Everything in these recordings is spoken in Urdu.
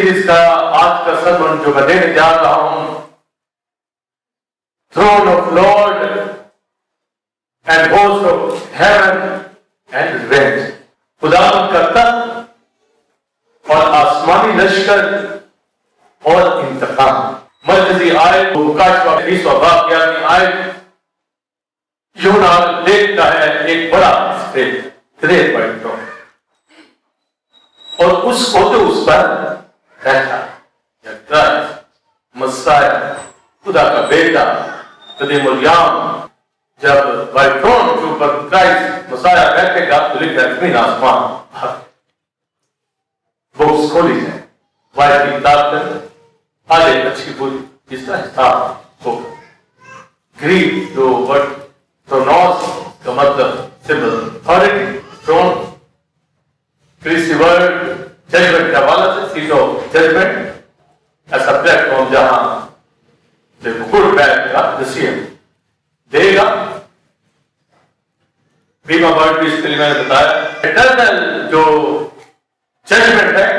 سیریز کا آج کا سرمن جو میں دینے جا رہا ہوں، throne of lord and host of heaven and range, خدا کا تخت اور آسمانی لشکر اور انتقام۔ مرکزی آیت مکاشفہ 20واں باب 11ویں آیت، یونا دیکھتا ہے ایک بڑا اسٹیج پوائنٹوں اور اس کو تو اس پر بیٹھا مسائل خدا کا بیٹا قدیم الیام، جب وائٹرون کے اوپر کرائسٹ مسائل بیٹھے گا تو لکھا ہے زمین آسمان بکس کھولی جائے، وائٹ کی کتاب کے آگے اچھی بری اس کا حساب ہوگا۔ گریک جو ورڈ تھرونوس کا مطلب سمبل اتھارٹی، تھرون کریسی ورڈ ججمنٹ کے حوالے سے سیٹ آف ججمنٹ، ایسا پلیٹ فارم جہاں گڈ بیڈ کا ڈسیزن دے گا۔ بیما ورڈ بھی اس کے لیے میں نے بتایا، اٹرنل جو ججمنٹ ہے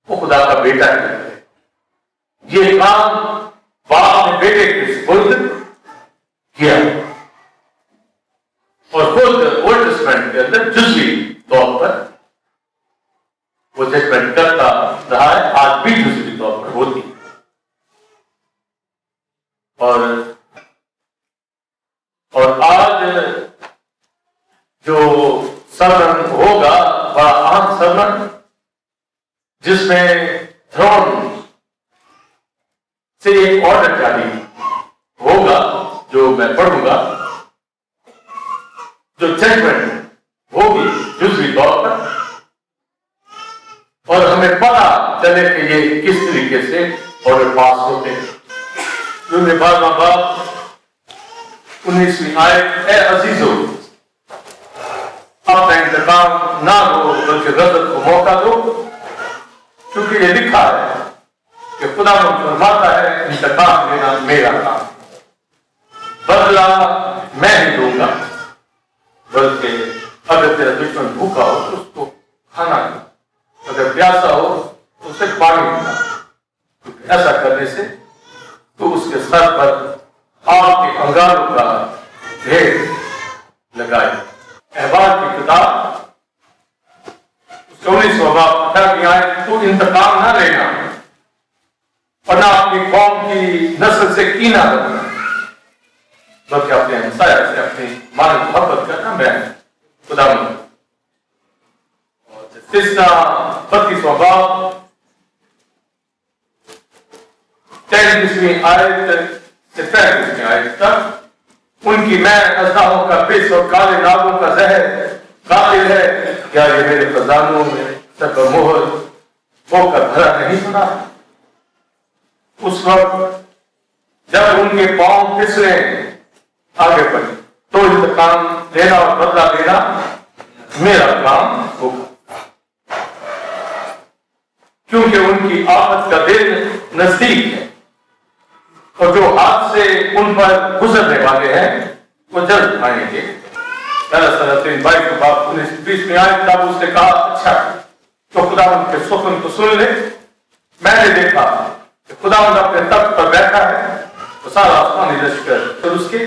وہ خدا کا بیٹا ہے۔ یہ کام باپ نے بیٹے کے سپرد کیا اور خود اولڈ ٹیسٹمنٹ کے اندر جزوی طور پر وہ ججمنٹ کرتا رہا ہے، آج بھی جزوی طور پر ہوتی ہے۔ اور آج جو سرمن ہوگا بڑا اہم سرمن، جس میں تھرون سے ایک آرڈر جاری ہوگا جو میں پڑھوں گا، جو ججمنٹ ہوگی جزوی طور پر، اور ہمیں پتا چلے کہ یہ کس طریقے سے آرڈر پاس ہوتے ہیں۔ کیونکہ 12واں باب 19ویں آیت، اے عزیزو اپنا انتقام نہ لو بلکہ غضب کو موقع دو، کیونکہ یہ لکھا ہے کہ خدا فرماتا ہے انتقام لینا میرا کام، بدلہ میں ہی دوں گا، بلکہ اگر تیرا دشمن بھوکا ہو تو اس کو کھانا دے، اگر پیاسا ہو تو اسے پانی دینا، ایسا کرنے سے تو اس کے سر پر آگ کے انگاروں کا ڈھیر لگائے۔ احبار کی کتاب 19واں باب 18ویں آیت، تو انتقام نہ لینا اور نہ اپنی قوم کی نسل سے کینہ رکھنا، بلکہ اپنے ہمسایہ سے اپنی مان محبت کرنا، میں خدا ہوں۔ 32واں باب 33ویں آیت سے 35ویں آیت تک، ان کی میں اژدہوں کا پس اور کالے ناگوں کا زہر قاتل ہے، کیا یہ میرے خزانوں میں سب مہر ہو کر بھرا نہیں پڑا؟ اس وقت جب ان کے پاؤں پھسلے آگے بڑھے تو انتقام لینا اور بدلہ لینا میرا کام ہوگا، کیونکہ ان کی آفت کا دن نزدیک ہے، اور جو ہاتھ سے ان پر گزرنے والے ہیں وہ جلد آئیں گے۔ پہلا سنتین 22 باب 19-20 میں آئے، تب اس نے کہا اچھا تو خدا ان کے سخن کو سن لے۔ میں نے دیکھا کہ خدا ان اپنے تخت پر بیٹھا ہے، وہ سارا آسمانی لشکر پھر اس کے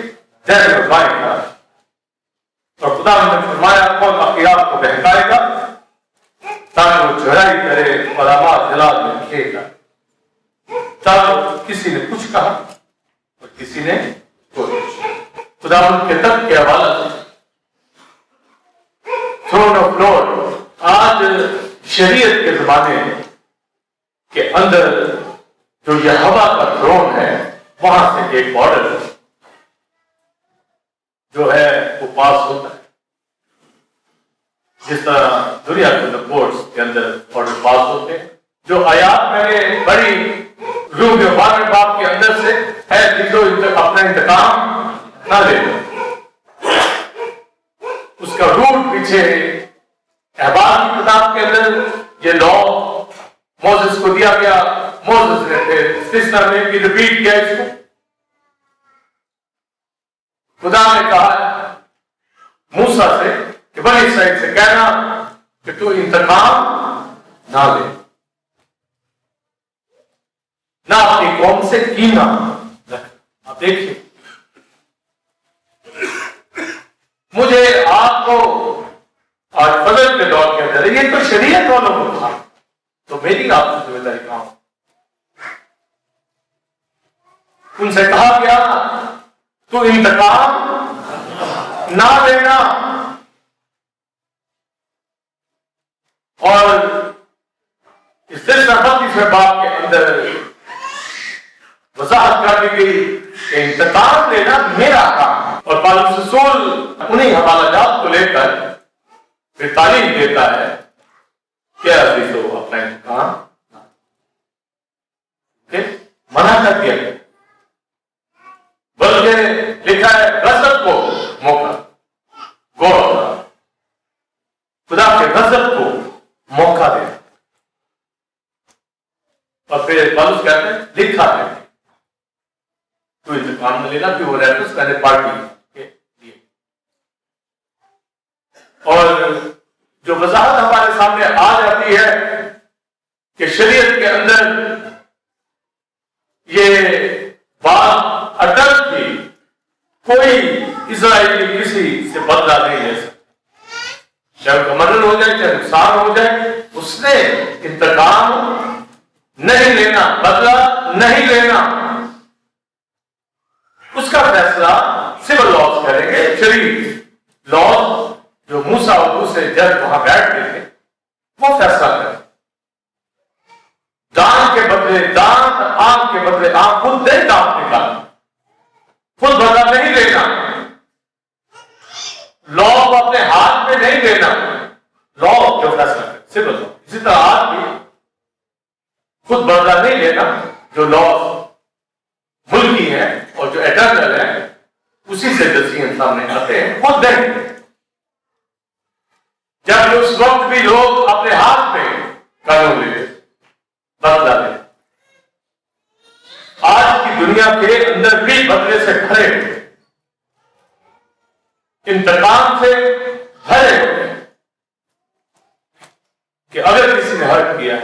ذہن میں بائیں گا، اور خدا نے فرمایا کون اخیار کو بہکائے گا تاکہ وہ چڑھائی کرے اور آباد جلال میں رکھے گا۔ تب کسی نے کچھ کہا اور کسی نے کچھ۔ خدا ان کے تخت کے حوالے سے تھرون آف لارڈ، آج شریعت کے زمانے کے اندر جو یہ ہوا کا تھرون ہے، وہاں سے ایک آرڈر جو ہے وہ پاس ہوتا ہے، جس طرح دنیا کے کورٹس کے اندر آرڈر پاس ہوتے ہیں۔ جو آیات میں نے بڑی روم 12 باب کے اندر سے ہے کہ جو اپنا انتقام نہ لے لو، اس کا روٹ پیچھے احبار کی کتاب کے اندر یہ لا موسیس کو دیا گیا، موسیس نے پھر اس طرح میں بھی ریپیٹ کیا اس کو۔ خدا نے کہا موسیٰ سے کہ بنی اسرائیل سے کہنا کہ تو انتقام نہ لے، نہ اپنی قوم سے کینہ رکھنا۔ آپ دیکھیے، مجھے آپ کو آج فضل کے دور کے اندر یہ تو شریعت والوں کو تھا، تو میری آپ سے ذمہ داری کہاں؟ ان سے کہا گیا تو انتقام نہ لینا، اور اس سلسلہ 32ویں باب کے اندر وضاحت کر دی گئی کہ انتقام لینا میرا کام ہے۔ اور پالوس رسول انہیں حوالہ جات کو لے کر پھر تعلیم دیتا ہے کہ عزیزو اپنا انتقام منع کر دیا، بلکہ لکھا ہے غضب کو موقع، غور خدا کے غضب کو موقع دے، اور پھر پالوس کہتے ہیں لکھا ہے تو انتقام نہ لینا، کہ وہ ریفرنس میں نے پارٹی کے لیے۔ اور جو وضاحت ہمارے سامنے آ جاتی ہے کہ شریعت کے اندر یہ بات اٹل تھی، کوئی اسرائیلی کسی سے بدلہ نہیں لے سکتا، چاہے کمرن ہو جائے چاہے نقصان ہو جائے، اس نے انتقام نہیں لینا، بدلہ نہیں لینا، اس کا فیصلہ سول لاز کریں گے، شریع لاز جو موسیٰ اور دوسرے جج وہاں بیٹھتے تھے وہ فیصلہ کریں۔ دان کے بدلے دان، آنکھ کے بدلے آنکھ، خود نہیں دانت نکالنا، خود بدلہ نہیں لینا، لا اپنے ہاتھ میں نہیں لینا، لا جو فیصلہ کرے سول لاز۔ اسی طرح آج بھی خود بدلہ نہیں لینا، جو لاز ملکی ہے اور جو ایٹرنل ہے اسی سے جزیاں سامنے آتے ہیں، خود دیں۔ جب اس وقت بھی لوگ اپنے ہاتھ میں قانون لے بدلہ لے، آج کی دنیا کے اندر بھی بدلے سے بھرے ہوئے، انتقام سے بھرے ہوئے، کہ اگر کسی نے ہرٹ کیا،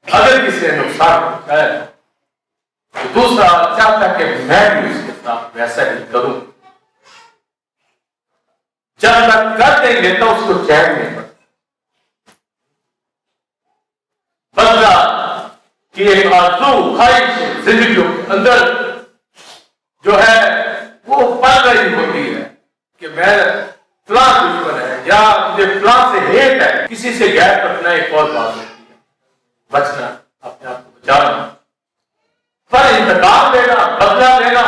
اگر کسی نے نقصان پہنچایا تو دوسرا چاہتا کہ میں بھی اس کے ساتھ ویسا ہی کروں، جب تک کر نہیں لیتا اس کو چین نہیں پڑتا۔ بدلہ کی ایک آرزو خواہش زندگیوں کے اندر جو ہے وہ پل رہی ہوتی ہے کہ میں فلاں دشمن ہے یا مجھے فلاں سے ہیٹ ہے، کسی سے غیر رکھنا ایک اور بات ہوتی ہے، بچنا، اپنے آپ کو بچانا، پر انتقام لینا، بدلہ لینا،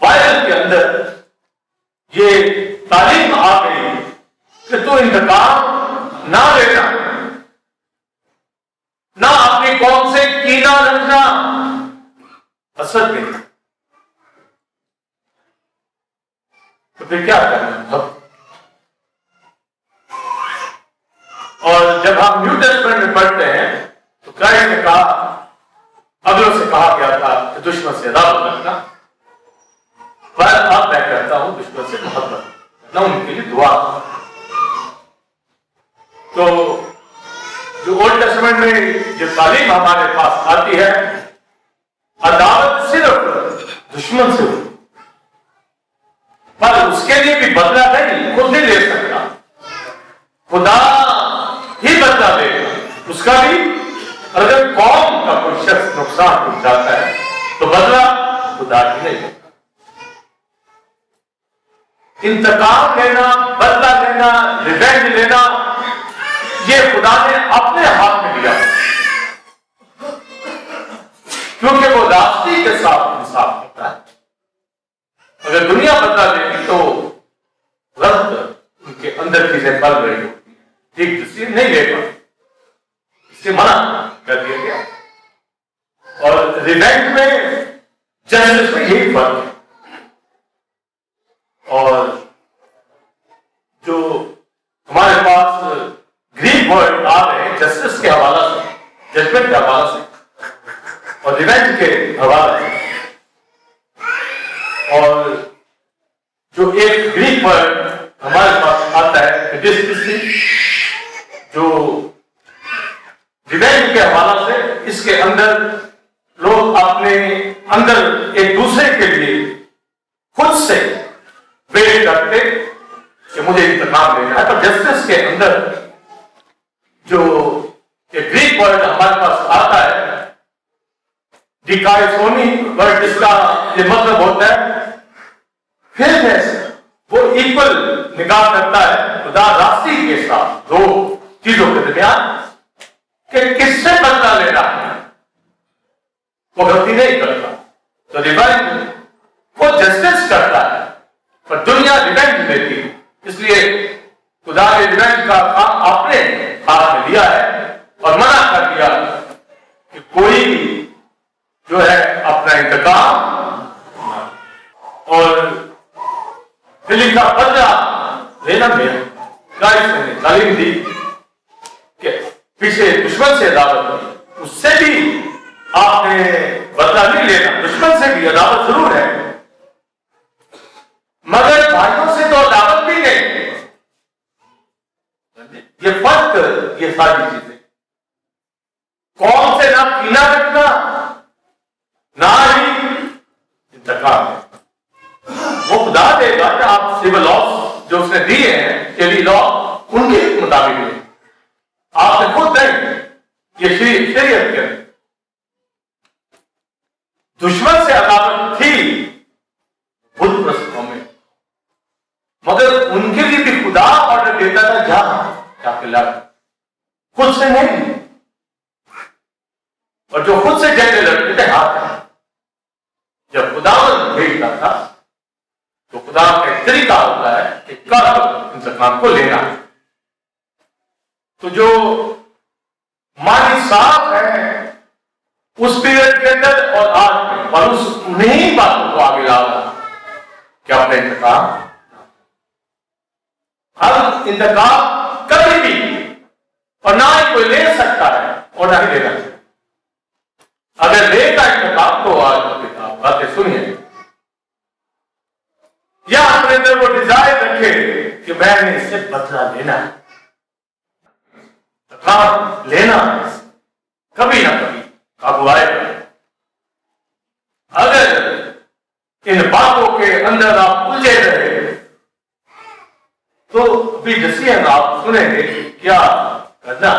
بائبل کے اندر یہ تعلیم آ گئی کہ تو انتقام نہ لینا، نہ اپنی قوم سے کینہ رکھنا، حسد نہیں، تو پھر کیا کرنا؟ اور جب ہم نیو ٹیسٹمنٹ میں پڑھتے ہیں تو کرائسٹ نے کہا، اگلوں سے کہا گیا تھا کہ دشمن سے عداوت رکھنا، پر اب میں کہتا ہوں دشمن سے محبت نہ، ان کے لیے دعا۔ تو جو اولڈ ٹیسٹمنٹ میں جو تعلیم ہمارے پاس آتی ہے، عداوت صرف دشمن سے ہوتی، پر اس کے لیے بھی بدلہ نہیں، خود نہیں لے سکتا، خدا ہی بدلہ لے گا اس کا بھی۔ اگر قوم کا کوئی شخص نقصان پہنچاتا ہے تو بدلہ خدا ہی نہیں لیتا۔ انتقام لینا، بدلہ لینا، ریونج لینا، یہ خدا نے اپنے ہاتھ میں لیا، کیونکہ وہ راستے کے ساتھ انصاف کرتا ہے۔ اگر دنیا بدلہ لے گی تو غلط ان کے اندر چیزیں پل رہی ہوتی ہیں، ٹھیک تصویر نہیں لے گا، اس سے منع کر دیا گیا۔ اور ریونج میں جسٹس میں یہی فرق ہے، اور جو ہمارے پاس گریک ورڈ آ رہے ہیں جسٹس کے حوالہ سے، ججمنٹ کے حوالہ سے اور ریونج کے حوالے سے، اور جو ایک گریک ورڈ ہمارے پاس آتا ہے جو ریونج کے حوالہ سے، اس کے اندر اپنے اندر ایک دوسرے کے لیے خود سے ویٹ کرتے کہ مجھے انتقام لینا ہے. تو جسٹس کے اندر جو گریک ورڈ ہمارے پاس آتا ہے ڈیکائسونی ورڈ، جس کا یہ مطلب ہوتا ہے فیئرنیس، وہ ایکول نگاہ کرتا ہے خدا راستی کے ساتھ دو چیزوں کے درمیان کہ کس سے بدلہ لینا ہے. وہ غلطی نہیں کرتا تو ریونج وہ جسٹس کرتا ہے، پر دنیا ریونج دیتی ہے. اس لیے خدا نے ریونج کا کام اپنے ہاتھ میں لیا ہے اور منع کر دیا کہ کوئی جو ہے اپنا انتقام اور دلی کا بدلہ لینا میرا. گائز نے تعلیم دی کہ پیچھے دشمن سے عداوت کی، اس سے بھی آپ نے بدلہ نہیں لینا. دشمن سے بھی عداوت ضرور ہے مگر بھائیوں سے تو عداوت بھی نہیں. یہ فرق، یہ ساری چیزیں قوم سے نہ کینہ رکھنا نہ ہی انتقام ہے. وہ خدا دے گا کہ آپ سول لاس جو اس نے دیے ہیں چیلی لا ان کے مطابق لیں. آپ نے خود نہیں، یہ شریعت کے دشمن سے عداوت تھی بت پرست قومیں، مگر ان کے لیے بھی خدا آرڈر دیتا تھا جا کے لڑ، خود سے نہیں. اور جو خود سے جنگیں لڑتے تھے ہاتھ ہے. جب خدا بھیجتا تھا تو خدا کا ایک طریقہ ہوتا ہے کہ کب انتقام کو لینا. تو جو مالی صاحب ہے اس پیریڈ کے اندر اور آج میں پالوس انہیں باتوں کو آگے لا رہا کہ اپنے انتقام، ہم انتقام کبھی بھی اور نہ ہی کوئی لے سکتا ہے اور نہ ہی لینا چاہیے. اگر لے کا انتقام تو آج کتاب باتیں سنیے یا اپنے اندر وہ ڈیزائر رکھے کہ میں نے اس سے بدلہ لینا ہے، انتقام لینا ہے، کبھی نہ کبھی قابو آئے گا. اگر ان باتوں کے اندر آپ الجھے رہے تو ابھی ڈسیزن آپ سنیں گے کہ کیا کرنا.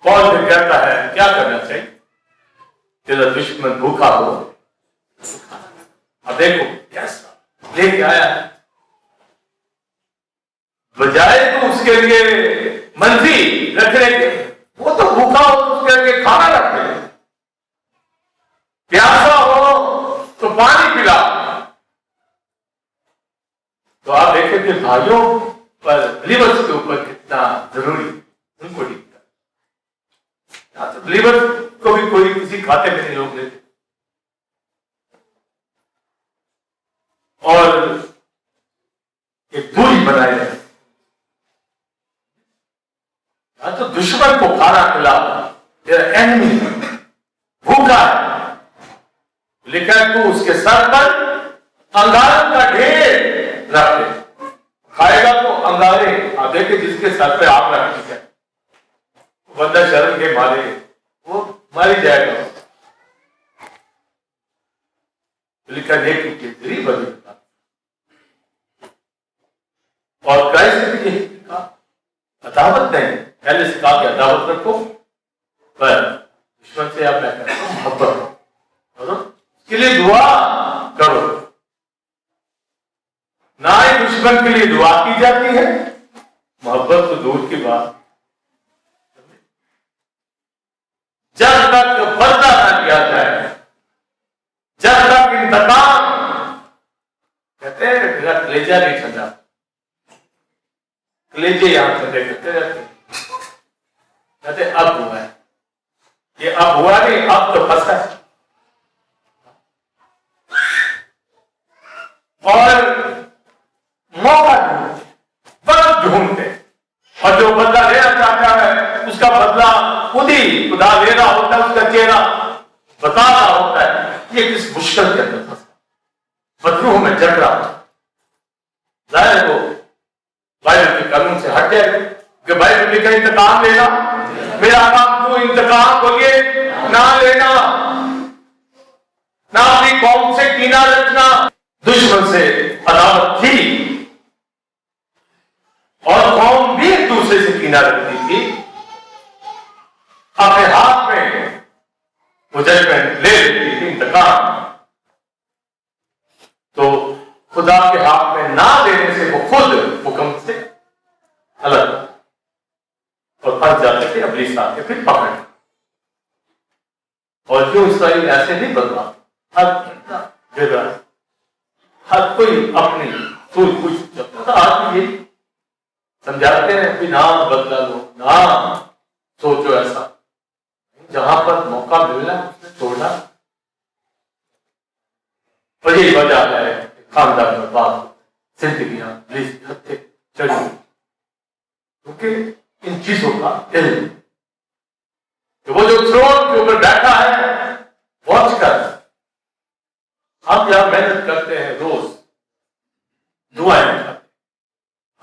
پال بھی کہتا ہے کیا کرنا چاہیے. تیرا دشمن بھوکا ہو، اب دیکھو کیسا لے کے آیا ہے، بجائے تو اس کے لیے منفی رکھنے کے، وہ تو بھوکا ہو تو اس کے لیے کھانا رکھ دے، پیاسا ہو تو پانی پلا. تو آپ دیکھیں کہ بھائیوں پر بلیورز کے اوپر کتنا ضروری ان کو ڈیکتا. بلیورز کو بھی کوئی کسی کھاتے میں نہیں روک لیتے اور ایک دوری بنائے جائے. تو دشمن کو کھانا کھلا، تیرا اینمی بھوکا ہے، لیکن تو اس کے سر پر انگاروں کا ڈھیر رکھ دے، کھائے گا تو انگارے. آپ دیکھیں جس کے سر پہ آگ رکھتی ہے بندہ شرم کے مارے وہ ماری جائے گا. لکھا دیکھ کے ذریعے بدلتا اور کیسے بھی یہی کہا عداوت نہیں، پہلے سے کہا کہ عداوت رکھو پر دشمن سے آپ کہتے ہیں محبت کرو، اس کے لیے دعا کرو. نہ ہی دشمن کے لیے دعا کی جاتی ہے، محبت تو دور کی بات. جب تک بدلہ نہ لیا جائے، جب تک انتقام، کہتے ہیں میرا کلیجہ نہیں ٹھنڈا، کلیجے یہاں ٹھنڈے کرتے رہتے، کہتے اب ہوا ہے، یہ اب ہوا نہیں، اب تو پھنسا ہے. اور موقع وقت ڈھونڈتے، اور جو بدلہ لینا چاہتا ہے اس کا بدلہ خود ہی خدا لے رہا ہوتا ہے، اس کا چہرہ بتا رہا ہوتا ہے. یہ کس مشکل کے اندر پھنسا، بدروح میں جگ رہا، ظاہر ہے وہ بائبل کے قانون سے ہٹ جائے کہ بائبل میں کہیں انتقام لینا میرا کام تو انتقام کو لیے نہ لینا، نہ اپنی قوم سے کینہ رکھنا۔ دشمن سے عداوت تھی اور قوم بھی ایک دوسرے سے کینہ رکھتی تھی، اپنے ہاتھ میں وہ ججمنٹ لے لیتی تھی، انتقام۔ تو خدا کے ہاتھ میں نہ دینے سے وہ خود حکم سے الگ اور پھنس جاتے تھے، ابلیس آ کے پھر پکڑ۔ اور جو اسرائیل ایسے نہیں بدلا، ہر کوئی اپنی سوچ بوجھ کرتا تھا۔ آج بھی یہ سمجھاتے ہیں کہ نہ بدلا لو، نہ سوچو ایسا، جہاں پر موقع ملنا اس نے چھوڑنا۔ اور یہی وجہ ہے خاندان میں بات زندگیاں چڑھی، کیونکہ ان چیزوں کا علم کہ وہ جو تھرون کے اوپر بیٹھا ہے، واچ کر ہم یہاں محنت کرتے ہیں، روز دعائیں کرتے ہیں،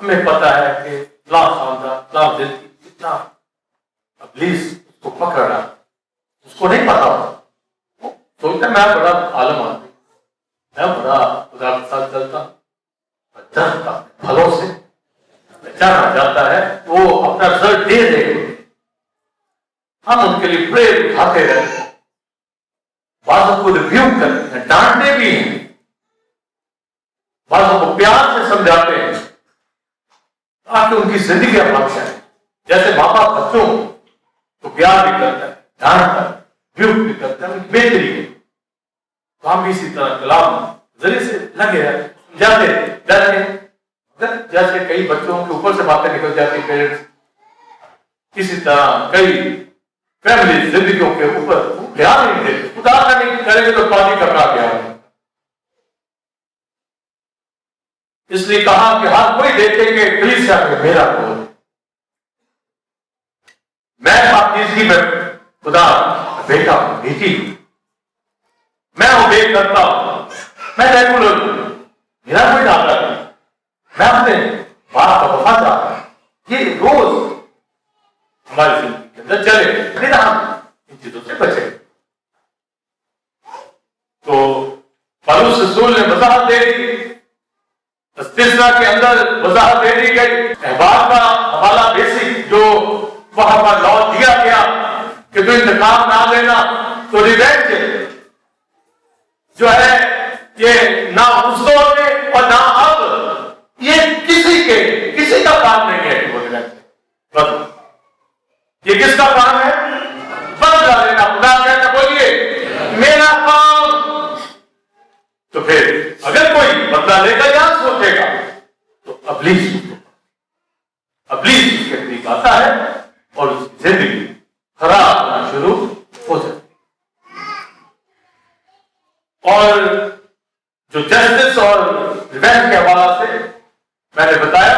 ہمیں پتا ہے کہ فلاں خاندان فلاں زندگی کتنا ابلیس اس کو پکڑ رہا، اس کو نہیں پتا ہوتا، سوچتا میں بڑا عالم آدمی، میں بڑا خدا کے ساتھ چلتا ہوں، پھلوں سے پہچانا جاتا ہے، وہ اپنا رزلٹ دے دے، ہم ان کے لیے پریئر اٹھاتے رہتے ہیں، بعضوں کو ریویو کرتے ہیں، ڈانٹتے بھی ہیں، بعضوں کو پیار سے سمجھاتے ہیں تاکہ ان کی زندگیاں بچ جائیں۔ جیسے ماں باپ بچوں کو پیار بھی کرتا ہے، ڈانٹتا ہے، ریویو بھی کرتا ہے، ان کی بہتری ہے، تو ہم بھی اسی طرح کلام ذریعے سے لگے رہتے جاتے رہتے ہیں۔ جیسے کئی بچوں کے اوپر سے باتیں نکل جاتی پیرنٹس، اسی طرح کئی فیملی زندگیوں کے اوپر دھیان نہیں دیتے، خدا کا نہیں کریں گے تو پانی کا کیا دھیان۔ اس لیے کہا کہ ہر کوئی دیکھے کہ کلیسیا میں میرا کون ہے، میں پاکیزگی میں خدا بیٹا ہوں، بیٹی ہوں، میں اوبے کرتا ہوں، میں ریگولر ہوں، میرا کوئی ڈاکٹر نہیں، میں اپنے باپ کا وفادار ہوں۔ یہ روز ہماری زندگی کے اندر چلے، پھر ہم ان چیزوں سے بچیں۔ تو پولس رسول نے وضاحت دے دی، استثنا کے اندر وضاحت دے دی گئی، احباب کا حوالہ بیسک جو وہاں پر لا دیا گیا کہ تو انتقام نہ لینا، تو ریونج جو ہے یہ نہ اس دور میں اور نہ اب، یہ کسی کا کام نہیں ہے کہ وہ ریونج، یہ کس کا کام ہے؟ بدلہ لینا۔ خدا کہتا بولیے میرا کام۔ تو پھر اگر کوئی بدلہ لے گا یا سوچے گا تو ابلیس اس کے قریب آتا ہے اور اس کی زندگی خراب ہونا شروع ہو جاتی ہے۔ اور جو جسٹس اور ریونج کے حوالہ سے میں نے بتایا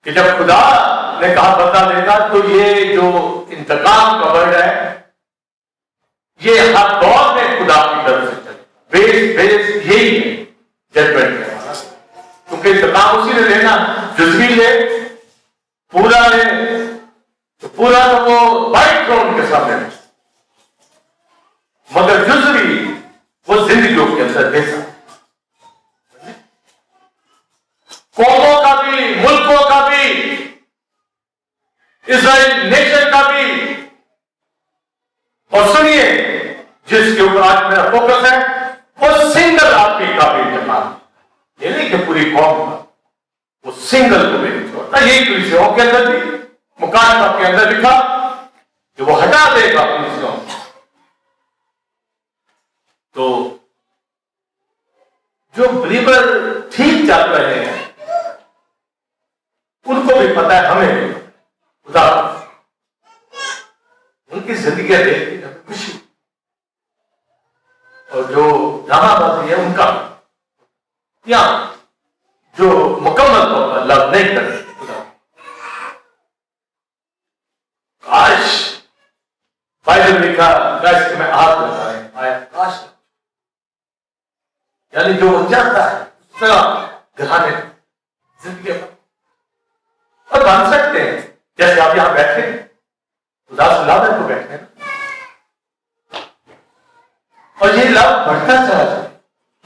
کہ جب خدا نے کہا بدلہ لے گا، تو یہ جو انتقام کا ورڈ ہے یہ ہر دور میں خدا کی طرف سے چلے، بیس یہی ہے ججمنٹ کا، کیونکہ انتقام اسی نے لینا، جزوی لے پورا لے، تو پورا تو وہ وائٹ تھرون کے سامنے ہے، مگر جزوی وہ زندگیوں کے اندر دے سکتا، قوموں کا بھی، ملکوں کا بھی، اسرائیل نیشن کا بھی۔ اور سنیے جس کے اوپر آج میرا فوکس ہے، وہ سنگل آدمی کا بھی انتقام، یہ نہیں کہ پوری قوم کا، وہ سنگل کو بھی نہیں چھوڑتا۔ یہی کلیسیوں کے اندر بھی مکاشفہ کے اندر لکھا کہ وہ ہٹا دے گا کلیسیوں۔ تو جو بلیور ٹھیک چل رہے ہیں ان کو بھی پتا ہے، ہمیں بھی خدا ان کی زندگیاں دیکھ کے ہمیں خوشی، اور جو ڈرامہ بازی ہے ان کا، یا جو مکمل طور پر لو نہیں کرتے خدا، کاش بائبل لکھا کاش کہ میں ہاتھ لگا رہے آیا، کاش، یعنی جو وہ چاہتا ہے اس طرح دکھانے زندگی پر، اور بن سکتے ہیں جیسے آپ یہاں بیٹھے خدا سے لو کو بیٹھے اور یہ لو بڑھتا چلا جائے,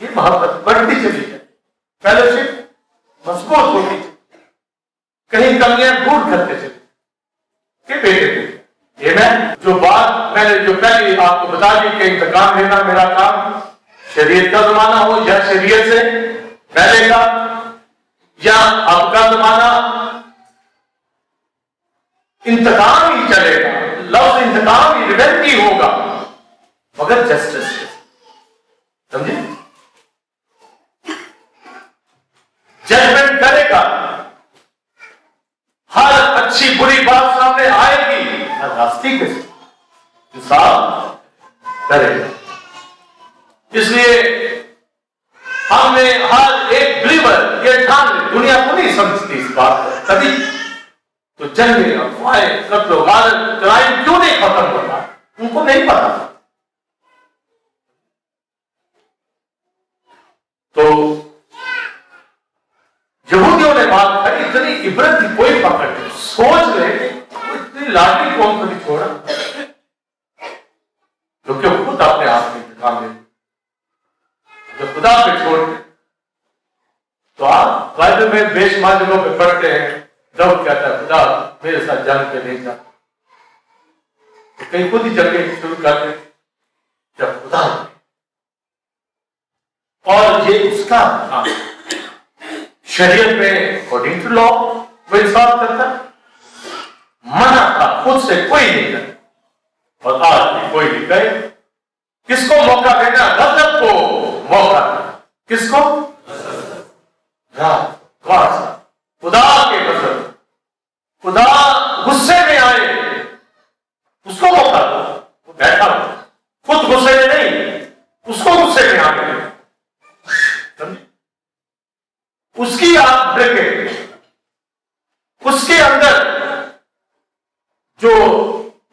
یہ محبت بڑھتی چلی جائے, فیلوشپ مضبوط ہوتی چلی, کہیں کمیاں دور کرتے چلے کہ بیٹے یہ میں جو بات میں نے جو پہلے آپ کو بتا دی کہ انتقام لینا میرا کام شریعت کا زمانہ ہو یا شریعت سے پہلے کا یا اب کا زمانہ, انتقام ہی چلے گا, لفظ انتقام ہی ریونج ہی ہوگا, مگر جسٹس سمجھے, ججمنٹ کرے گا, ہر اچھی بری بات سامنے آئے گی, ہر راستے کے انصاف کرے گا. اس لیے ہم نے ہر ایک بلیور یہ ٹھان لے, دنیا کو نہیں سمجھتی اس بات کو کبھی, تو جنگیں افواہیں قتل و غارت کرائم کیوں نہیں ختم ہوتا, ان کو نہیں پتا. تو یہودیوں نے بات کری, اتنی عبرت کی کوئی پکڑ نہیں, سوچ رہے کہ اتنی لاٹھی کون کو نہیں چھوڑا کیونکہ خود اپنے آپ میں انتقام لے, جب خدا پہ چھوڑ دیں تو آپ بائبل میں بے شمار جگہوں پہ پڑھتے ہیں, داؤد کہتا ہے خدا میرے ساتھ جنگ پہ نہیں جا, کہیں خود ہی جنگیں شروع کر دیں جب خدا, اور یہ اس کا کام شریعت میں اکارڈنگ ٹو لا وہ انصاف کرتا, منع تھا خود سے کوئی نہیں کرتا, اور آج بھی کوئی نہیں کرے. کس کو موقع دینا, غضب کو موقع دینا, کس کو خدا کے غضب, خدا غصے میں آئے اس کو موقع دو, وہ بیٹھا ہو خود غصے میں نہیں, اس کو غصے میں آنے اس کی آپ بھڑکے, اس کے اندر جو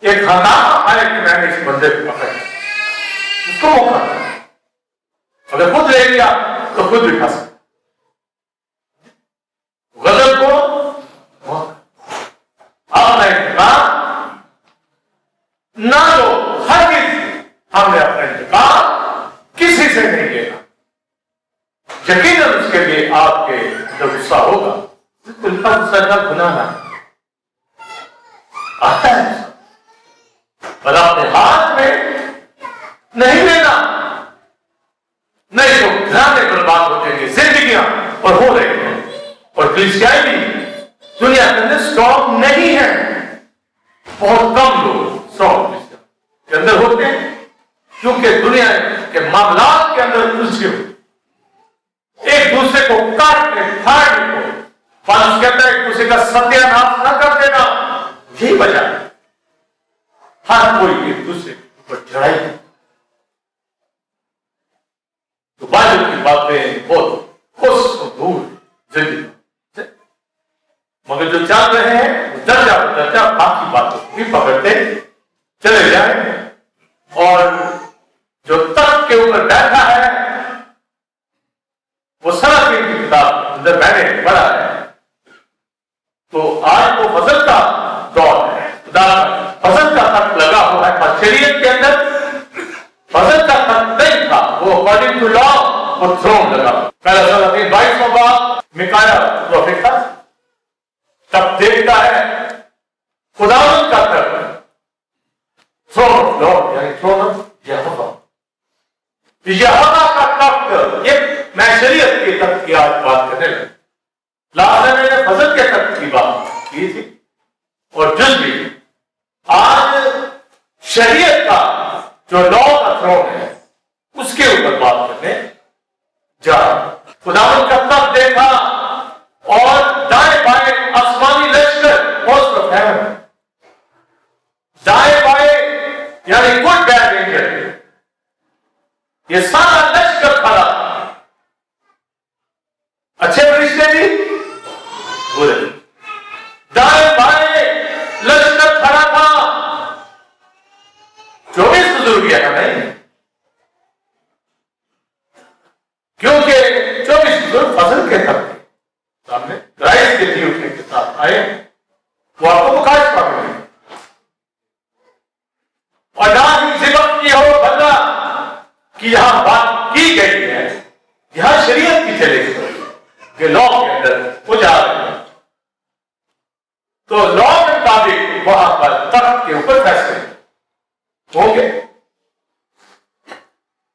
ایک ہنگامہ آئے کہ میں نے اس بندے کو پکڑا, اس کو موقع دیا. اگر خود لے لیا تو خود بھی کھا سکتا, غضب کو اپنا انتقام نہ لو, ہر چیز ہم نے اپنا انتقام کسی سے نہیں لینا. یقیناً اس کے لیے آپ کے جو غصہ ہوگا بالکل غصہ کا گناہ نہ آتا ہے, پر اپنے ہاتھ میں نہیں لینا, نہیں تو گھرانے برباد ہو جائیں گے, زندگیاں اور ہو رہی ہیں. اور کلیسیائی بھی دنیا کے اندر اسٹرانگ نہیں ہے, بہت کم لوگ اسٹرانگ کلیسیا کے اندر ہوتے ہیں کیونکہ دنیا کے معاملات کے اندر الجھے ہوئے, ایک دوسرے کو کاٹنے پھاڑنے کو, پالس کہتا ہے ایک دوسرے کا ستیہ ناش نہ کر دینا, یہی وجہ ہے ہر کوئی ایک دوسرے کے اوپر چڑھائی. تو بائبل کی باتیں بہت خوش و دور زندگی, مگر جو چل رہے ہیں وہ درجہ بدرجہ باقی باتوں کو بھی پکڑتے چلے جائیں, اور جو تخت کے اوپر بیٹھا ہے وہ سلاطین کی کتاب اندر میں نے پڑھا ہے, تو آج وہ فضل کا دور ہے, خدا فضل کا تخت لگا ہوا ہے, اور شریعت کے اندر فضل کا تخت نہیں تھا, وہ اکارڈنگ ٹو لا وہ تھرون لگا. پہلا سلاطین 22واں باب میکایا پروفیٹ تھا, تب دیکھتا ہے خداوند کا تخت, تھرون آف لارڈ یعنی تھرون آف یہوہ, یہوہ کا تخت. یہ میں شریعت کے تخت کی آج بات کرنے لگا, لاسٹ میں نے فضل کے تخت کی بات کی تھی, اور جس بھی آج شریعت کا جو لا کا تھرون ہے اس کے اوپر بات کرنے جا. خداوند کا تخت دیکھا اور دائیں بائیں آسمانی لشکر, ہوسٹ آف ہیون, دائیں بائیں یعنی گڈ بیڈ اینجل, یہ سارا لشکر کھڑا, اچھے فرشتے بھی برے, دائیں بائیں لشکر کھڑا تھا. 24 بزرگیاں نہیں, کیونکہ 24 بزرگ فضل کے تخت سامنے کرائسٹ کے جی اٹھنے کے ساتھ آئے, وہ آپ کو بخار کہ یہاں بات کی گئی ہے، یہاں شریعت کی چلے گی کہ لا کے اندر وہ جا رہے ہیں، تو لا کے مطابق وہاں پر تخت کے اوپر فیصلے ہوں گے،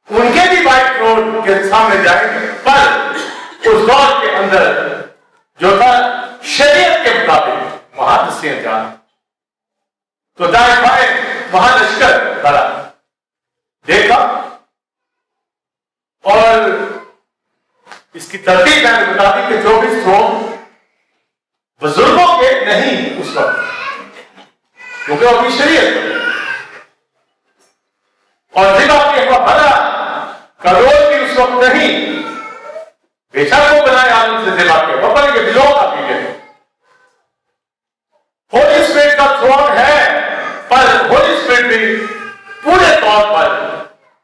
ان کے بھی وائٹ کروڑ کے سامنے جائیں گے، پر اس دور کے اندر جو تھا شریعت کے مطابق وہاں دستیاں جان، تو دائیں بائیں وہاں لشکر کھڑا دیکھا، اور اس کی ترتیب میں نے بتا دی کہ 24 تھرون بزرگوں کے نہیں اس وقت، کیونکہ وہ بھی شریعت ہے، اور جن آپ کے بھلا کروڑ بھی اس وقت نہیں، بے شک وہ بنائے عالم سے دلا کے وہ بنے کے دلوں کا بھی ہے، ہولی اسپرٹ کا تھرون ہے، پر ہولی اسپرٹ بھی پورے طور پر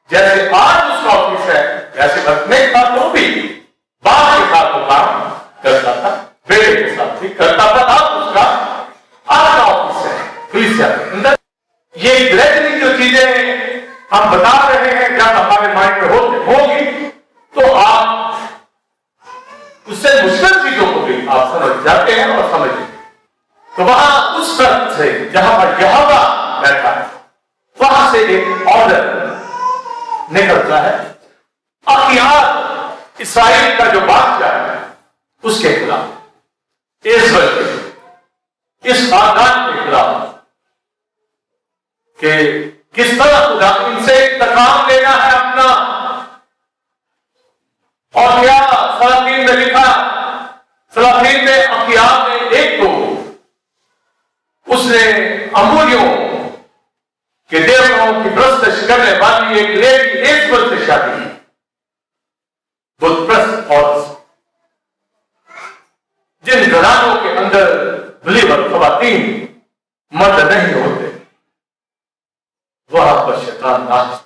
جیسے آج اس کا آفس ہے ویسے وقت میں تھا، تو بھی باپ کے ساتھ وہ کام کرتا تھا، بیٹے کے ساتھ بھی کرتا تھا، اس کا آج کا آفس ہے کلیسیا کے اندر۔ یہ گریجولی جو چیزیں ہم بتا رہے ہیں جب ہمارے مائنڈ میں ہوگی تو آپ اس سے مشکل چیزوں کو بھی آپ سمجھ جاتے ہیں اور سمجھتے ہیں۔ تو وہاں اس وقت سے جہاں پر یہوہ بیٹھا ہے وہاں سے ایک آرڈر نکلتا ہے، اخیار اسرائیل کا جو بادشاہ ہے اس کے خلاف، اس خاندان کے خلاف، کہ کس طرح خدا ان سے انتقام لینا ہے اپنا۔ اور کیا سلاطین میں لکھا، سلاطین میں اخیار نے ایک تو اس نے اموریوں کے دیوتاؤں کی پرستش کرنے والی ایک لیڈی ایزبل سے شادی کی، بت پرست عورت، جن گھرانوں کے اندر بلیور خواتین مرد نہیں ہوتے، وہاں پر شیطان ناچتا ہے،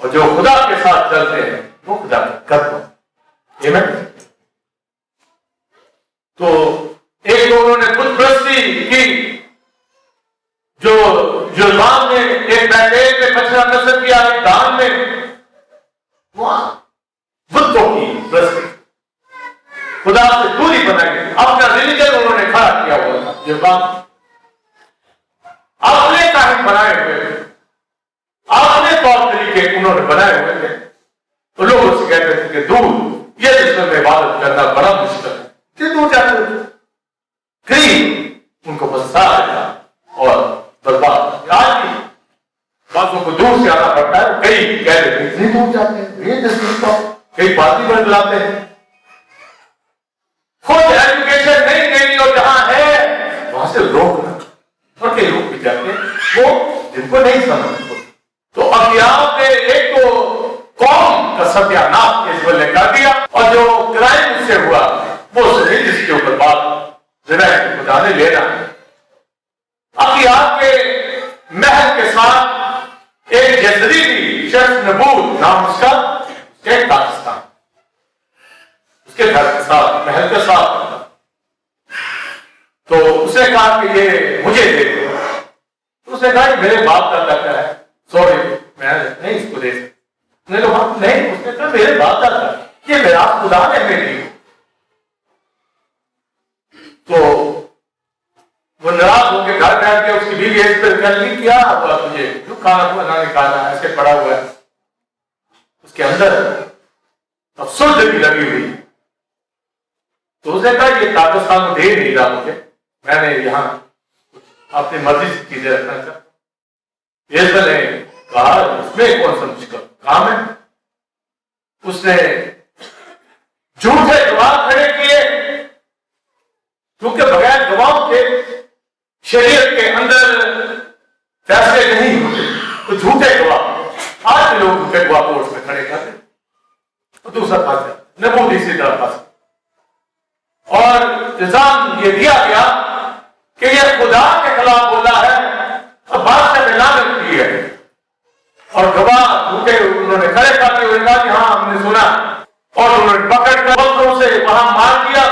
اور جو خدا کے ساتھ چلتے ہیں وہ خدا کا قدم ہے۔ تو ایک تو انہوں نے بت پرستی کی، جو یونان میں ایک بیٹیل میں بچڑا نصب کیا، ایک دان میں وہاں بتوں کی پرستی، خدا سے دوری بنائی، اپنا ریلیجن انہوں نے کھڑا کیا ہوا تھا، یہ بات اپنے کاہن بنائے ہوئے تھے، اپنے طور طریقے انہوں نے بنائے ہوئے تھے، تو لوگ اس سے کہتے تھے کہ دور یہ جسم میں عبادت کرنا بڑا مشکل ہے، کہ دور جاتے ہوئے ان کو بسا دیتا اور برباد۔ آج بھی باتوں کو دور سے آنا پڑتا ہے، کئی کہہ دیتے ہیں اتنی دور جاتے ہیں، یہ جسم کو کئی پارٹی میں بلاتے ہیں، خود ایجوکیشن نہیں دینی اور جہاں ہے وہاں سے روکنا، اور کئی لوگ بھی جاتے ہیں وہ جن کو نہیں سمجھ۔ تو اخیار نے ایک تو قوم کا ستیہ ناش اس نے کر دیا، اور جو کرائم اس سے ہوا وہ سنی جس کے اوپر بات خدا نے لینا۔ اخیار کے محل کے ساتھ ایک جزریلی شخص نبوت نام اس کا ایک پاکستان، اس کے گھر کے ساتھ محل کے ساتھ، تو اس نے کہا کہ یہ مجھے دے دو، اس نے کہا کہ میرے باپ دادا کا ہے، سوری میں نہیں اس کو دے سکتا، نہیں، اس نے کہا میرے باپ دادا یہ میرا خدا نے ہمیں دی۔ تو وہ ناراض ہو کے گھر بیٹھ کے اس کی بیوی ایک پر کہنے لگی کیا ہوا تجھے، کیوں کھانا بنا نہیں کھانا، ایسے پڑا ہوا ہے، اس کے اندر افسردگی لگی ہوئی۔ تو اس نے کہا یہ پاکستان دے نہیں رہا مجھے، میں نے یہاں اپنی مرضی سے چیزیں رکھنا چاہتا۔ یہ نے کہا اس میں کون سا مشکل کام ہے، اس نے جھوٹے گواہ کھڑے کیے، کیونکہ بغیر گواہوں کے شریعت کے اندر فیصلے نہیں ہوتے، تو جھوٹے گواہ آج بھی لوگ جھوٹے گواہ کورٹ میں کھڑے کرتے، اور دوسرا پاس نبوت اسی طرح پاس، اور نظام یہ دیا گیا کہ یہ خدا کے خلاف بولا ہے اور بادشاہ نے لعنت کی ہے، اور گواہ جھوٹے انہوں نے کھڑے کرتے ہوئے کہا کہ ہاں ہم نے سنا، اور انہوں نے پکڑ کر پتھروں سے وہاں مار دیا،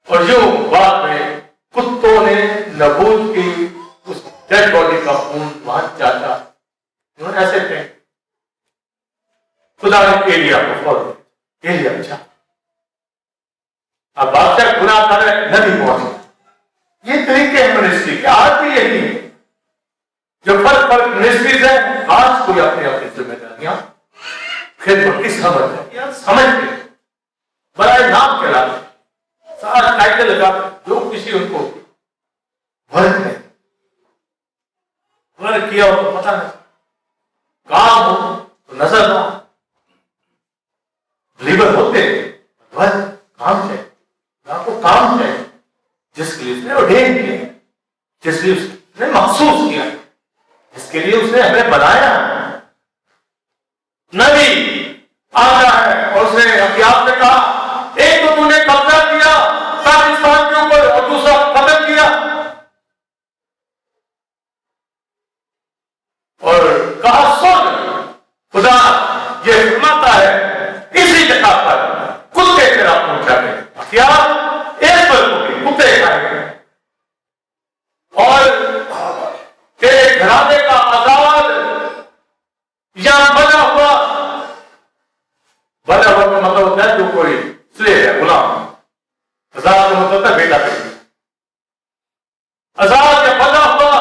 اور یوں بعد میں کتوں نے نبوت کی اس ڈیڈ باڈی کا خون وہاں جاتا، انہوں نے ایسے کہیں خدا نے ایلیا کو فوراً ایلیا اچھا اب بادشاہ گناہ کر رہے نبی پہنچ، یہ طریقے ہیں منسٹری کے، آج بھی یہی ہے جو فرق منسٹریز ہے، آج کوئی اپنی اپنی ذمہ داریاں خدمت کی سمجھ ہے یا سمجھ کے برائے نام کے لاتے سارا ٹائٹل لگا جو کسی ان کو ورک ہے ورک کیا ہو تو پتہ نہیں، کام ہو تو نظر نہ لیبر ہوتے ورک کام چاہیے، آپ کو کام چاہیے جس کے لیے اس نے اورڈین کیا، جس لیے اس نے مخصوص کیا، جس کے لیے اس نے ہمیں بنایا۔ نبی آتا ہے اور اس نے احتیاط سے کہا ایک تو نے قبضہ کیا پاکستان کے اوپر اور دوسرا قتل کیا، اور کہا سن خدا یہ فرماتا ہے اسی جگہ پر کتے تیرا پہنچا گئے، احتیاط ایک پر کتے کھائیں گے، اور تیرے گھرانے کا آزاد یا بنا ہوا کا مطلب ہوتا ہے جو کوئی سلیو ہے، غلام، آزاد کا مطلب ہوتا ہے بیٹا بیٹی، آزاد یا بنا ہوا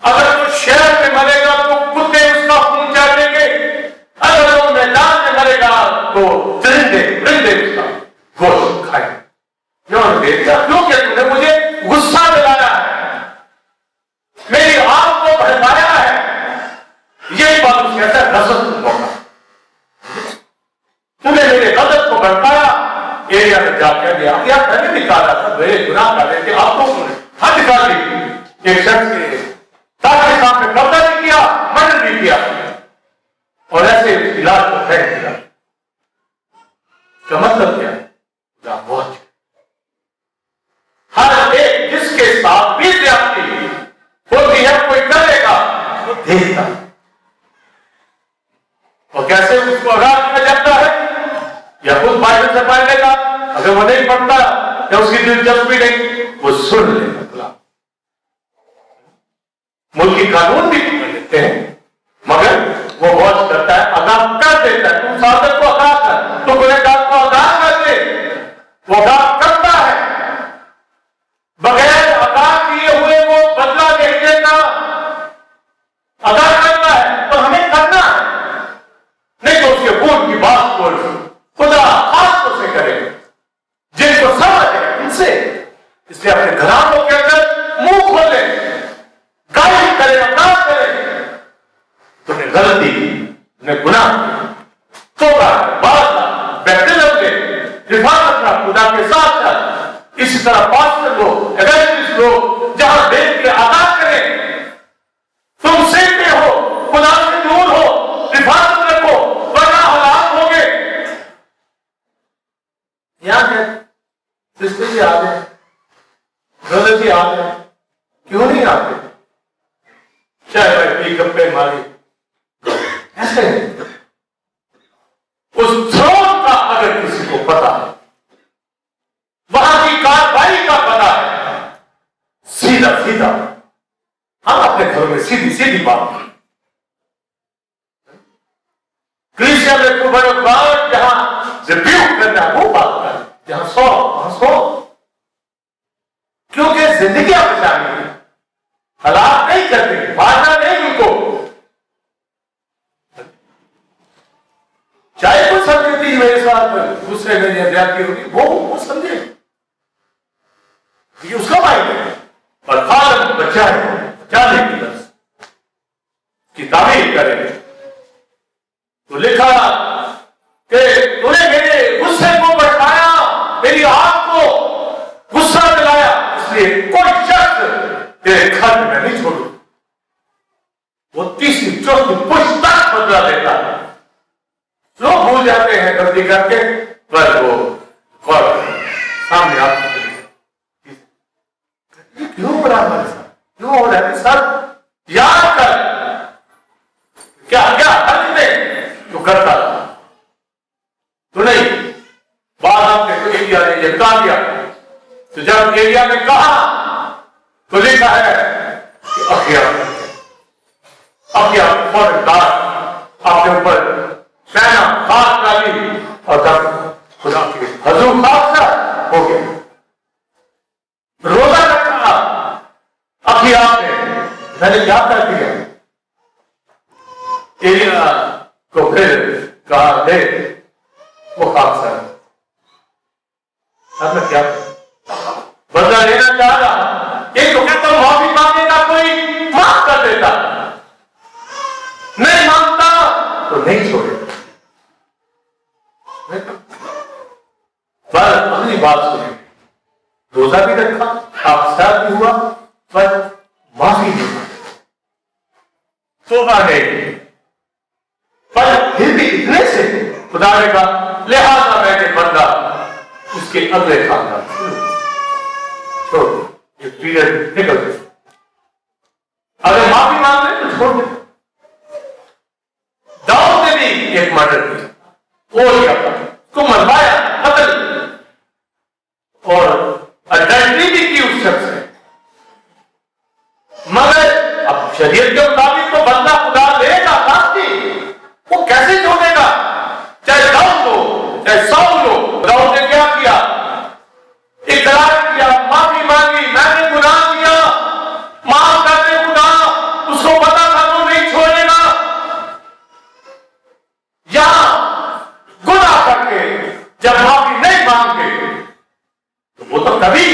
اگر وہ شہر میں مرے گا تو کتے اس کا خون چاٹیں گے، اگر وہ میدان میں مرے گا تو درندے اس کا گوشت کھائیں گے۔ کیونکہ تم نے مجھے غصہ دلایا ہے، میری آگ کو بھڑکایا ہے، یہی بات اس کہتا ہے غضب موقع، تم نے میرے غضب کو بھڑکایا۔ ایلیا نے جا کے دیا یا میں نے نکالا تھا میرے گناہ کر رہے تھے، آپ کو حد کر دی ایک شخص کے تاکہ سامنے قبضہ نہیں کیا، مرڈر نہیں کیا، اور ایسے اس علاج کو پھینک دیا۔ کا مطلب کیا ہے؟ بہت ہر ایک جس کے ساتھ بھی زیادتی ہوتی ہے کوئی کرے گا وہ دیکھتا، اور کیسے اس کو آگاہ کیا جاتا ہے، یا خود بائبل سے پڑھ لے گا، اگر وہ نہیں پڑھتا یا اس کی دلچسپی نہیں وہ سن لے گا۔ ملکی قانون بھی پڑھ لیتے ہیں مگر وہ واچ کرتا ہے، آگاہ کر دیتا ہے، تم صادق کو آگاہ کر، تو گنہگار کو آگاہ کر دے، وہ آگاہ کرتا ہے، بغیر آگاہ کیے ہوئے وہ بدلہ نہیں دیتا، آگاہ کرتا ہے تو ہمیں کرنا ہے، نہیں تو اس کے خون کی بات بول خدا خاص طور سے کرے جن کو سمجھ ہے ان سے، اس لیے اپنے گھرانوں کے اندر منہ کھولے، گالی کرے آگاہ کرے، تم نے غلطی کی، تم نے گناہ کی، توبہ باز بیپٹزم لے، حفاظت رکھنا خدا کے ساتھ ساتھ، اسی طرح پاسٹر لوگ ایونجلسٹ لوگ جہاں دیکھ کے آگاہ کریں، تم سیکھتے ہو خدا سے دور ہو، حفاظت رکھو ورنہ ہلاک ہوگے۔ یہاں ہے سسٹر جی آتے ہیں، برادر جی آتے ہیں، کیوں نہیں آتے؟ چاہے بھائی پی گپے ماری ایسے نہیں، اس سروت کا اگر کسی کو پتا ہے، وہاں کی کاروائی کا پتا ہے، سیدھا سیدھا ہم اپنے گھروں میں سیدھی سیدھی بات کریں، کرسچن میں کو بڑے بات جہاں ریبیوک کرنا وہ بات کریں، جہاں سو وہاں سو، کیونکہ زندگیاں بچانی ہے، ہلاک نہیں کرتے، مارنا نہیں ان کو، چاہے کوئی سمجھے تھی میرے ساتھ دوسرے میں یا زیادتی ہوگی وہ سمجھے، یہ اس کا مائنڈ ہے، اور خالق بچہ ہے، بچانے کی طرف کی تعمیر کرے۔ تو لکھا کہ تو نے میرے غصے کو بڑھایا، میری آگ کو غصہ دلایا، اس لیے کوئی شخص تیرے گھر میں نہیں چھوڑوں۔ وہ تیسری چوتھی پشت تک بدلا دیتا ہے، لوگ بھول جاتے ہیں غلطی کر کے، پر وہ سامنے آتے ہیں کیوں ہو رہا ہے سر، کیوں ہو رہا ہے سر، یاد کر کیا کیا حق دے تو کرتا تھا تو نہیں، بعد آپ نے تو ایلیا نے یہ کہا دیا، تو جب ایلیا نے کہا تو لکھا ہے آپ کے اوپر شہنا خاص ڈالی اور جب خدا کے حضور خاص ہو گیا روزہ رکھا ابھی آپ نے میں نے کیا کر دیا ایلیا کو پھر کہا دے وہ خاص ہے اب میں کیا بدلہ لینا چاہ رہا ایک تو کہتا ہوں معافی مانگنے کا کوئی معاف کر دیتا نہیں مانگتا تو نہیں چھوڑے پر اگلی بات سنیں روزہ بھی رکھا آفسار بھی ہوا پر معافی نہیں توبہ نہیں پر پھر بھی اتنے سے خدا نے کہا لہذا میں نے بندہ اس کے اگلے خاندان چھوڑ یہ پیریڈ نکل گئے اگر معافی مانگ لیں تو چھوڑ دیں داؤد نے بھی ایک مرڈر کیا وہ کیا کو مروایا قتل اور اڈلٹری بھی کی اس شخص نے مگر اب شریعت کے مطابق تو بندہ خدا دے گا کافی وہ کیسے چھوڑے گا چاہے داؤد ہو چاہے ساؤل ہو داؤد نے کیا کیا اقرار کیا معافی مانگی میں نے گناہ کیا معاف کر دے خدا اس کو پتا تھا وہ نہیں چھوڑے گا یا گناہ کر کے جب معافی نہیں مانگتے تو وہ تو کبھی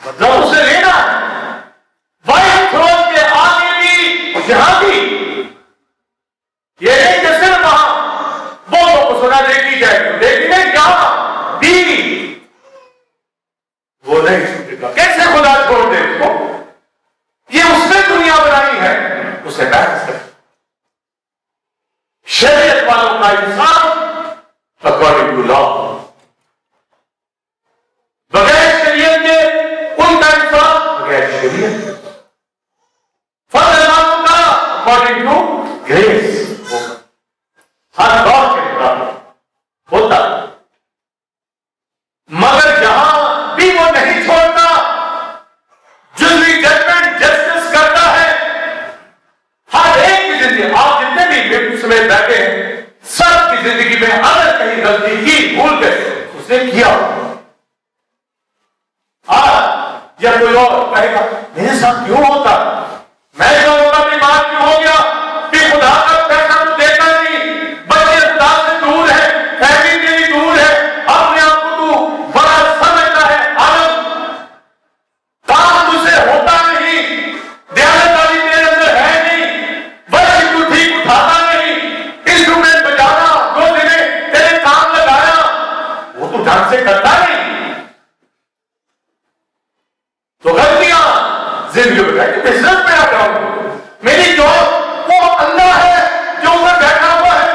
بدلہ اسے لینا وائٹ تھرون کے آگے بھی یہاں بھی یہ نہیں کہ صرف وہاں بولوں کو سنا دیکھی جائے تو دیکھی نہیں کیا بیوی وہ نہیں چھوٹے گا کیسے خدا چھوڑ دے اس کو یہ اس نے دنیا بنائی ہے اسے بیٹھ سکتے شریعت والوں کا انسان اکارڈنگ ٹو لا بغیر شریعت کے ان کا انسان بغیر شریعت فضل والوں کا اکارڈنگ ٹو گریس ہر دور کے مطابق ہوتا مگر جہاں بھی وہ نہیں چھوڑتا جزوی ججمنٹ جسٹس کرتا ہے ہر ایک کی زندگی آپ جتنے بھی سمیت بیٹھے ہیں سب کی زندگی میں اگر کہیں غلطی کی بھول گئے اس نے کیا یا کوئی اور کہے گا میرے ساتھ کیوں ہوتا میں جو ہوگا بیمار کیوں ہو گیا کہ خدا کا پیسہ تو دیتا نہیں بچے خدا سے دور ہے فیملی سے بھی دور ہے اپنے آپ کو تو بڑا سمجھتا ہے عالم کام تجھ سے ہوتا نہیں دیانتداری تیرے اندر ہے نہیں بچے تو ٹھیک اٹھاتا نہیں انسٹرومنٹ بجانا 2 دن تیرے کام لگایا وہ تو ڈھنگ سے کرتا نہیں تو غلطیاں زندگی میں بیٹھے بزنس میں آ جاؤں میری جو وہ اندھا ہے جو اوپر بیٹھا ہوا ہے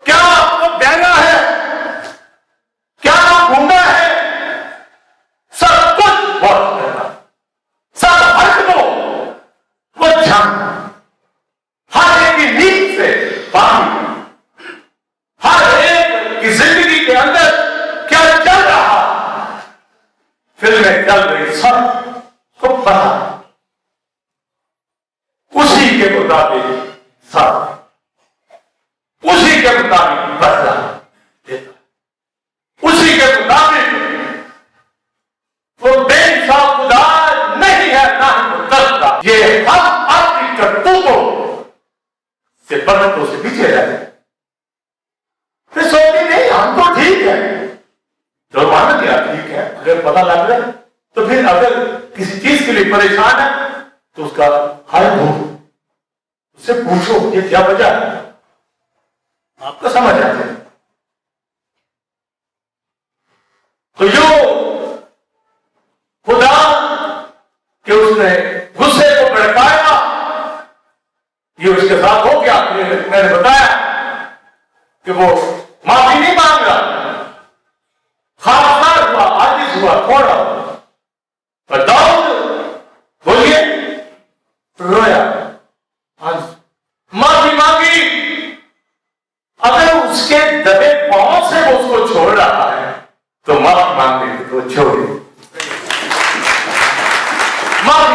کیا وہ بہنا ہے کیا وہ گھومنا ہے سب کچھ بہت کرنا سب ہر کو وہ جھانکنا ہر ایک کی نیند سے پانی ہر ایک کی زندگی کے اندر کیا چل رہا فلمیں چل رہی سب کو پتا اسی کے مطابق سب اسی کے مطابق بدلا دیتا اسی کے مطابق وہ بے انصاف خدا نہیں ہے نہ ہی کرتا یہ ہم اپنی کرتوتوں سے برکتوں سے پیچھے رہتے پھر سوچتے نہیں ہم تو ٹھیک ہے جو مان کیا ٹھیک ہے اگر پتہ لگ رہا ہے تو پھر اگر کسی چیز کے لیے پریشان ہے تو اس کا حل ڈھونڈو اس سے پوچھو یہ کیا وجہ ہے آپ کو سمجھ آتے ہیں تو جو خدا کہ اس نے غصے کو بھڑکایا یہ اس کے ساتھ ہو گیا میں نے بتایا کہ وہ معافی نہیں مانگ رہا خاصار ہوا عاجز ہوا تھوڑا اور داؤد بولیے رویا معافی مانگی اگر اس کے دبے پاؤں سے وہ اس کو چھوڑ رہا ہے تو معافی مانگنے تو چھوڑے معافی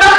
10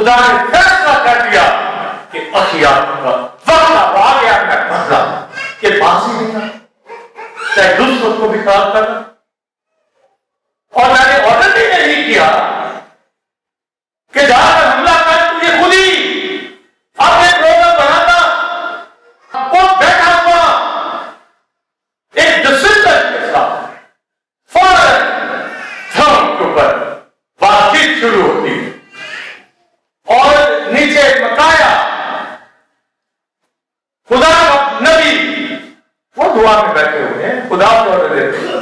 خدا نے فیصلہ کر دیا کہ اخیار کا وقت آ گیا میں بدلا کہ بازی دینا چاہے دوسروں کو بھی خراب کرنا. اور میں نے آرڈر بھی نہیں کیا کہ جا کر حملہ کر تجھے خود ہی اپنے پروگرام بناتا خود بیٹھا ہوا ایک ڈسپلن کے ساتھ فوراً دھرم کے اوپر بات چیت شروع ہوتی اور نیچے مکایا خدا کا نبی وہ دعا میں بیٹھے ہوئے ہیں خدا کو آرڈر دیتے ہیں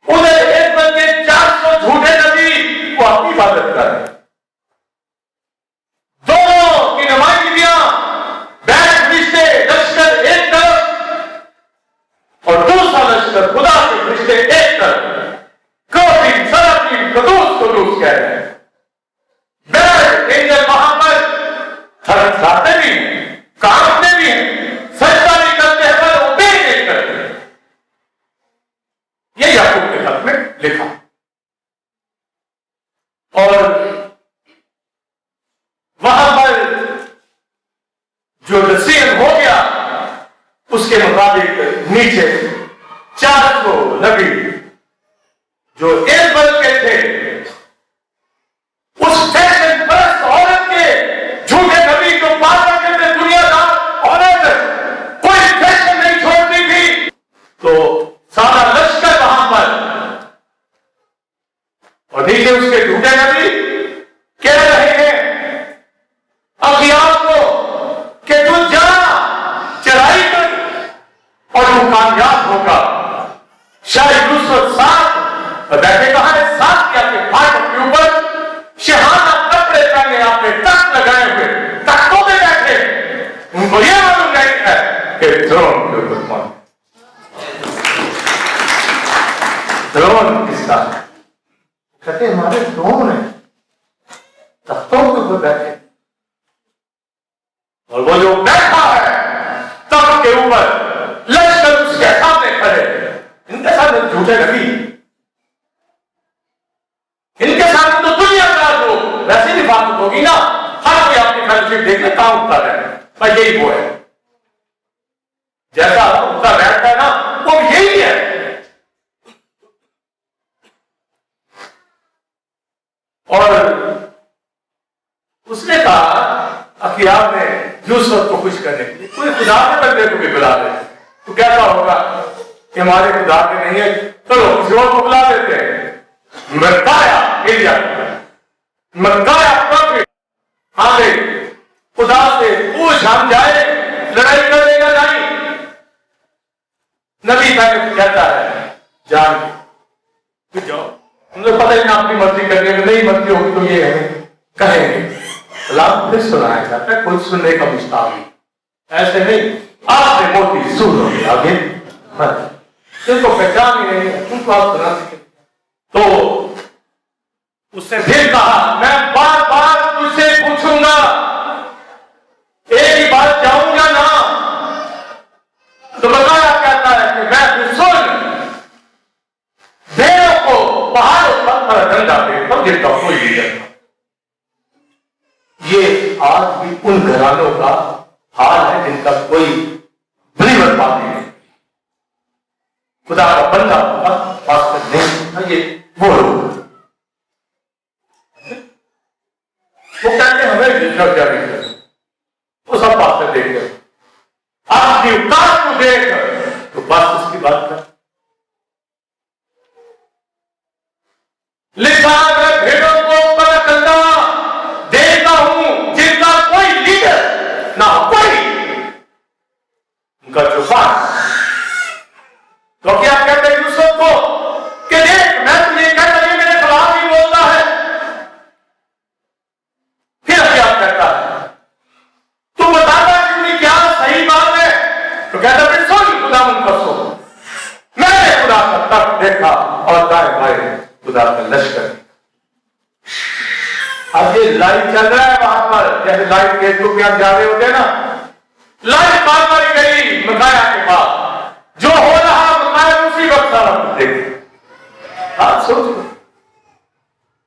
ادھر ایک بن کے 400 جھوٹے نبی وہ اپنی عبادت کر رہے ہیں. دونوں کی نمائندگیاں بیٹھ رشتے لشکر ایک طرف اور دوسرا لشکر خدا کے رشتے ایک طرف کافی سراپی قدوس کہہ رہے ہیں. بیٹھ اینجل وہاں پر تھرکھاتے بھی ہیں کانپتے بھی ہیں سجدہ بھی کرتے ہیں پر وہ نہیں کرتے. یہ یعقوب کے خط میں لکھا. اور وہاں پر جو ڈسیزن ہو گیا اس کے مطابق نیچے 400 نبی جو ایک بل کے تھے اس فیشن پرست عورت کے جھوٹے نبی کو پاس کرتے تھے. دنیا دار عورت کوئی فیشن نہیں چھوڑتی تھی تو سارا لشکر وہاں پر اور نیچے اس کے جھوٹے نبی کہہ رہے ہیں اخیار کو کہ تو جا چڑھائی کر اور تو کامیاب ہوگا. شاید نصرت ساتھ بیٹھے کہاں ہے ساتھ کیا کہ پھاٹک کے اوپر شہانہ کپڑے پہنے آپ نے تخت لگائے ہوئے تختوں میں بیٹھے ان کو یہ معلوم نہیں ہے کہ تھرون کے اوپر کون تھرون کس کا ہے. کہتے ہمارے تھرون ہیں تختوں کے اوپر بیٹھے اور وہ جو بیٹھا ہے تخت کے اوپر لشکر اس کے سامنے کھڑے. ان کے سامنے جھوٹے نبی ان کے سامنے تو دنیا کا لوگ ویسے بھی بات ہوگی نا ہر کوئی اپنی فیلوشپ دیکھ لے کام اٹھتا رہے بھائی یہی وہ ہے جیسا اٹھتا بیٹھتا ہے نا وہ یہی ہے. اور اس نے کہا اخیار نے یوسف کو خوش کرنے کے لیے کوئی خدا کے بندے کو بھی بلا دے تو کیسا ہوگا کہ ہمارے خدا کے نہیں ہے چلو کسی اور کو بلا دیتے ہیں. مکایا ایریا مکایا پروفٹ ہاں خدا سے پوچھ ہم جائے لڑائی کرنے کا نہیں. نبی پہلے کہتا ہے جان کے جاؤ ہم نے پتہ ہی نہ اپنی مرضی کرنے میں نہیں مرضی ہوگی تو یہ ہمیں کہیں گے. اللہ پھر سنایا جاتا ہے خود سننے کا مشتاق ایسے نہیں آپ نے موٹی سن ہو گیا آگے جن کو پہچان ہی نہیں ان کو آپ سنا سکیں. تو اس نے پھر کہا میں بار بار تجھ سے پوچھوں گا ایک ہی بات جاؤں گا نا تو بتایا کہتا ہے کہ میں پھر سن بھیڑوں کو پہاڑوں پر ڈنڈا پھیرتا ہوں دیتا ہوں کوئی بھی کرتا. یہ آج بھی ان گھرانوں کا حال ہے جن کا کوئی بلیور بات نہیں. خدا کا بندہ ہوگا واسطہ نہیں یہ وہ لوگ وہ کہتے ہیں ہمیں جتنا کیا نہیں کر وہ سب باتیں دیکھ کر آپ کی اوقات کو دیکھ کر تو بس اس کی بات کر. لکھا میں بھیڑوں کو بڑا کرنا دیتا ہوں جن کا کوئی لیڈر نہ کوئی ان کا جو بات تو کیا کہتے ہیں یوسف کو کہ دیکھ میں تجھے کہتا ہوں میرے خلاف ہی بولتا ہے. پھر کیا کہتا ہے تو بتاتا کہ کیا صحیح بات ہے تو کہتا پھر سن خدا من کا سو میں نے خدا کا تخت دیکھا اور دائیں بائیں خدا کا لشکر. اب یہ لائٹ چل رہا ہے وہاں پر جیسے لائٹ فیس بک پہ آپ جا رہے ہوتے ہیں نا لائٹ بار بار گئی مکایا کے بعد جو ہو رہا مکایا اسی وقت سارا کچھ دیکھتے. آپ سوچو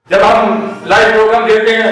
جب ہم لائیو پروگرام دیتے ہیں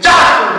400